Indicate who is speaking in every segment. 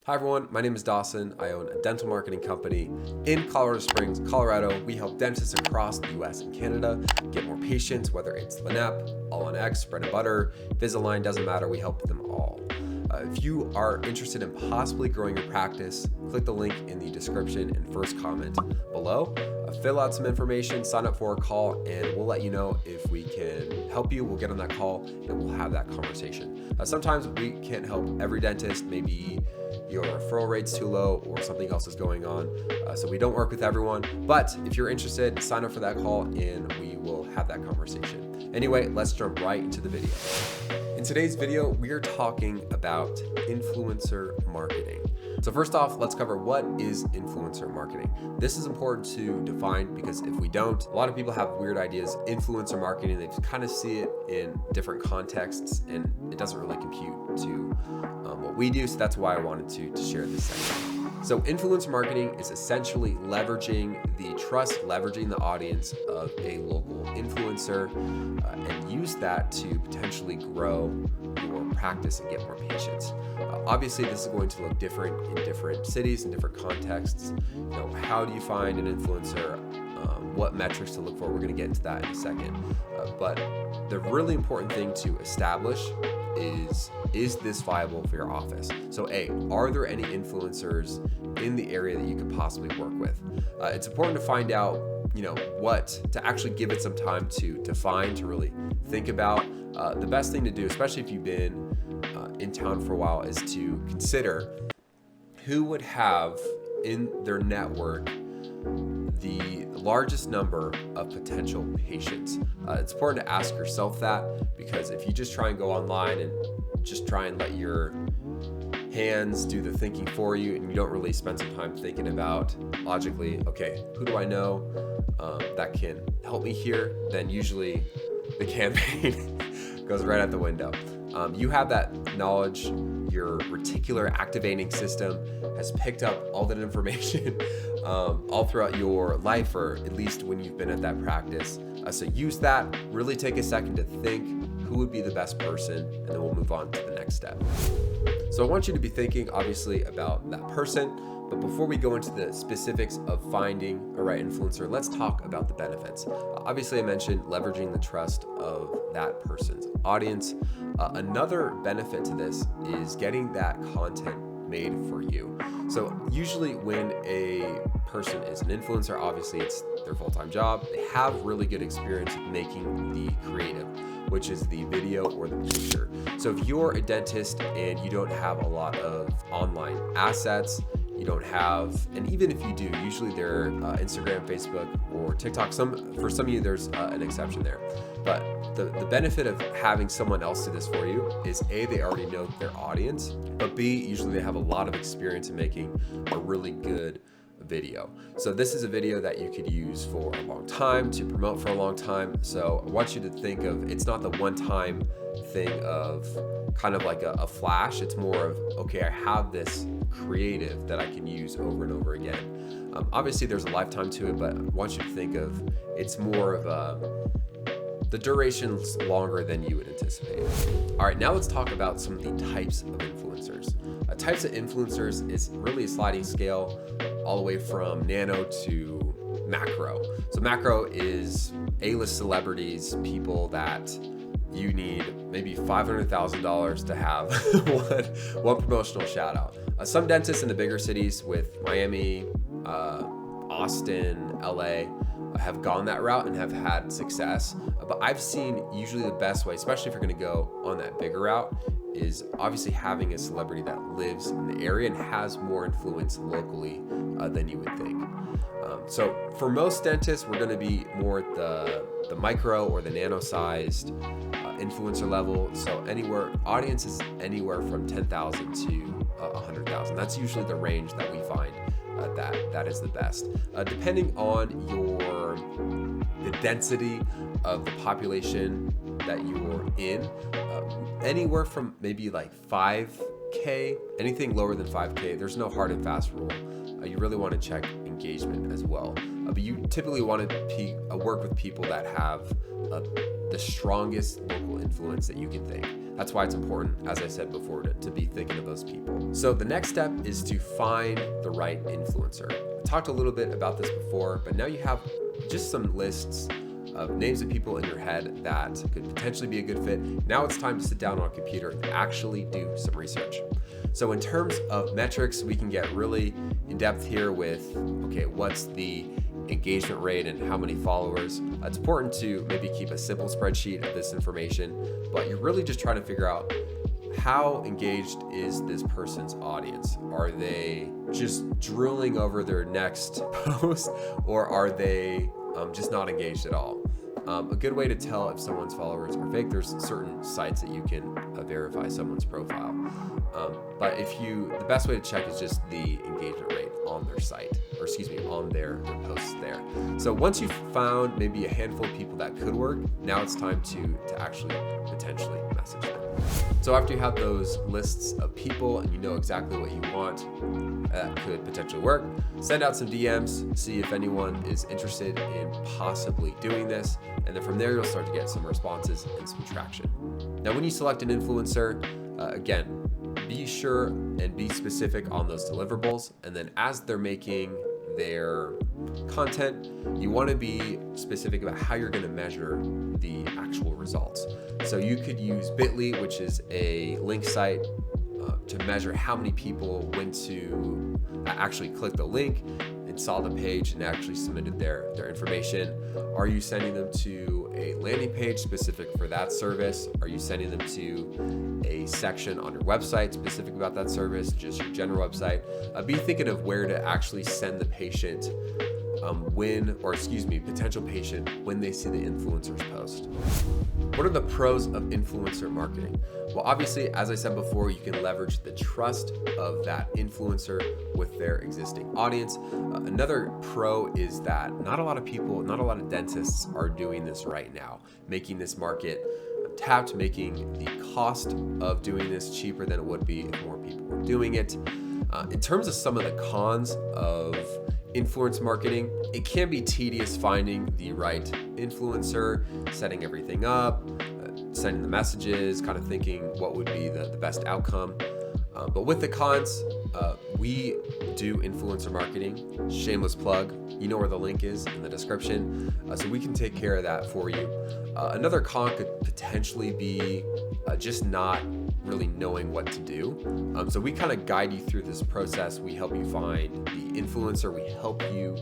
Speaker 1: Hi everyone, my name is Dawson. I own a dental marketing company in Colorado Springs, Colorado. We help dentists across the US and Canada get more patients, whether it's Lanep, All-on-X, bread and butter, Invisalign, doesn't matter, we help them all. If you are interested in possibly growing your practice, click the link in the description and first comment below. Fill out some information, sign up for a call, and we'll let you know if we can help you. We'll get on that call and we'll have that conversation. Sometimes we can't help every dentist. Maybe your referral rate's too low or something else is going on. So we don't work with everyone. But if you're interested, sign up for that call and we will have that conversation. Anyway, let's jump right into the video. In today's video, we are talking about influencer marketing. So first off, let's cover what is influencer marketing. This is important to define because if we don't, a lot of people have weird ideas. Influencer marketing, they kind of see it in different contexts and it doesn't really compute to what we do. So that's why I wanted to share this segment. So influencer marketing is essentially leveraging the trust, leveraging the audience of a local influencer and use that to potentially grow your practice and get more patients. Obviously, this is going to look different in different cities and different contexts. How do you find an influencer? What metrics to look for? We're going to get into that in a second. But the really important thing to establish is this viable for your office? So are there any influencers in the area that you could possibly work with? It's important to find out, what to actually give it some time to define, to really think about. The best thing to do, especially if you've been in town for a while, is to consider who would have in their network the largest number of potential patients. It's important to ask yourself that, because if you just try and go online and just try and let your hands do the thinking for you and you don't really spend some time thinking about logically, okay, who do I know that can help me here, then usually the campaign goes right out the window. You have that knowledge, your reticular activating system has picked up all that information all throughout your life, or at least when you've been at that practice. So use that, really take a second to think who would be the best person, and then we'll move on to the next step. So I want you to be thinking obviously about that person, but before we go into the specifics of finding a right influencer, let's talk about the benefits. Obviously I mentioned leveraging the trust of that person's audience. Another benefit to this is getting that content made for you. So usually when a person is an influencer, obviously it's their full-time job. They have really good experience making the creative, which is the video or the picture. So if you're a dentist and you don't have a lot of online assets, you don't have, and even if you do, usually they're Instagram, Facebook, or TikTok. For some of you, there's an exception there. But the benefit of having someone else do this for you is A, they already know their audience, but B, usually they have a lot of experience in making a really good video. So this is a video that you could use for a long time, to promote for a long time. So I want you to think of, it's not the one-time thing of kind of like a flash. It's more of, okay, I have this creative that I can use over and over again. Obviously there's a lifetime to it, but I want you to think of, it's more of the duration's longer than you would anticipate. All right, now let's talk about some of the types of influencers. Types of influencers is really a sliding scale all the way from nano to macro. So macro is A-list celebrities, people that you need maybe $500,000 to have one promotional shout out. Some dentists in the bigger cities with Miami, Austin, LA, have gone that route and have had success. But I've seen usually the best way, especially if you're gonna go on that bigger route, is obviously having a celebrity that lives in the area and has more influence locally than you would think. So for most dentists, we're gonna be more at the micro or the nano-sized influencer level. So audience is anywhere from 10,000 to 100,000. That's usually the range that we find that is the best. Depending on the density of the population that you're in, anywhere from maybe like 5K, anything lower than 5K, there's no hard and fast rule. You really want to check engagement as well. But you typically want to work with people that have the strongest local influence that you can think. That's why it's important, as I said before, to be thinking of those people. So the next step is to find the right influencer. I talked a little bit about this before, but now you have just some lists of names of people in your head that could potentially be a good fit. Now it's time to sit down on a computer and actually do some research. So in terms of metrics, we can get really in depth here with, okay, what's the engagement rate and how many followers. It's important to maybe keep a simple spreadsheet of this information, but you're really just trying to figure out how engaged is this person's audience? Are they just drooling over their next post, or are they just not engaged at all? A good way to tell if someone's followers are fake, there's certain sites that you can verify someone's profile. But the best way to check is just the engagement rate on their site, or on their posts there. So once you've found maybe a handful of people that could work, now it's time to actually potentially message them. So after you have those lists of people and you know exactly what you want that could potentially work, send out some DMs, see if anyone is interested in possibly doing this. And then from there, you'll start to get some responses and some traction. Now, when you select an influencer, again, be sure and be specific on those deliverables. And then as they're making their content, you want to be specific about how you're going to measure the actual results. So you could use Bitly, which is a link site, to measure how many people went to actually click the link and saw the page and actually submitted their information. Are you sending them to a landing page specific for that service? Are you sending them to a section on your website specific about that service, just your general website? Be thinking of where to actually send the patient potential patient when they see the influencer's post. What are the pros of influencer marketing? Well, obviously, as I said before, you can leverage the trust of that influencer with their existing audience. Another pro is that not a lot of dentists are doing this right now, making this market tapped, making the cost of doing this cheaper than it would be if more people were doing it. In terms of some of the cons of influence marketing, it can be tedious finding the right influencer, setting everything up, sending the messages, kind of thinking what would be the best outcome. But with the cons, we do influencer marketing. Shameless plug. You know where the link is in the description. So we can take care of that for you. Another con could potentially be just not really knowing what to do. So we kind of guide you through this process. We help you find the influencer. We help you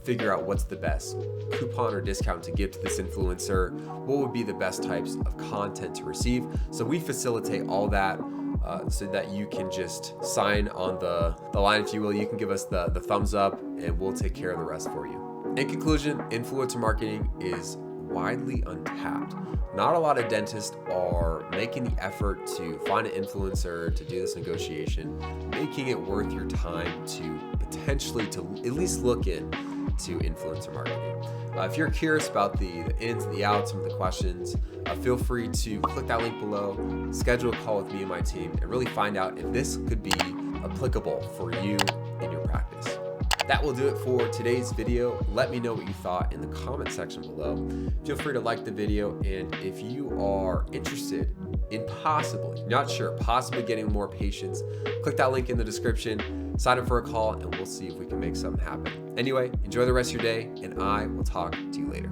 Speaker 1: figure out what's the best coupon or discount to give to this influencer. What would be the best types of content to receive? So we facilitate all that so that you can just sign on the line, if you will. You can give us the thumbs up and we'll take care of the rest for you. In conclusion, influencer marketing is widely untapped. Not a lot of dentists are making the effort to find an influencer to do this negotiation, making it worth your time to potentially to at least look into influencer marketing. If you're curious about the ins and the outs, some of the questions, feel free to click that link below, schedule a call with me and my team, and really find out if this could be applicable for you in your practice. That will do it for today's video. Let me know what you thought in the comment section below. Feel free to like the video, and if you are interested in possibly getting more patients, click that link in the description, sign up for a call, and we'll see if we can make something happen. Anyway, enjoy the rest of your day, and I will talk to you later.